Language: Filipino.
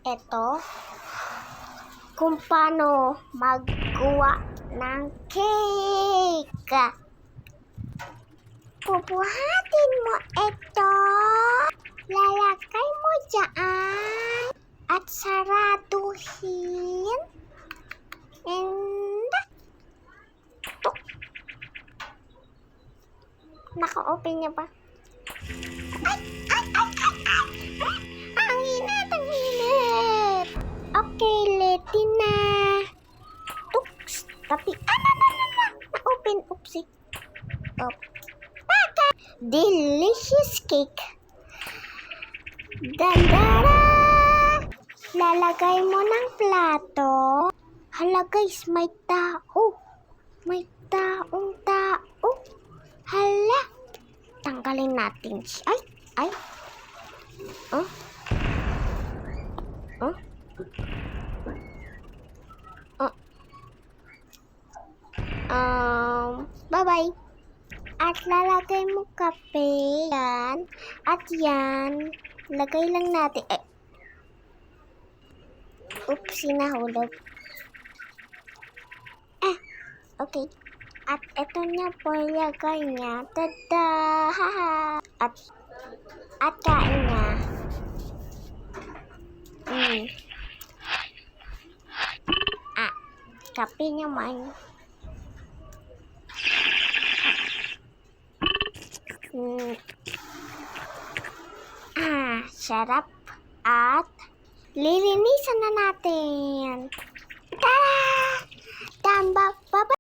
Ito, kung paano maggawa ng cake. Pupuhatin mo ito, lalagay mo dyan, at saraduhin. And, tuk. Naka-open niya ba? Ang init, ang init. Okay, ready na. Tuks. Tapi, na-open. Oopsie. Oh. Baka. Delicious cake. Dandara. Lalagay mo ng plato. Hala guys, may tao. May taong tao. Hala. Tanggalin natin siya. Ay. Oh. Oh. Bye-bye. At lalagay mo kape. Yan. At yan. Lagay lang natin. Oopsie, nahulog. Okay. At ito niya po lagay niya. Tada! Haha! At kain niya. Kape naman. Sarap. At lilinisan na natin.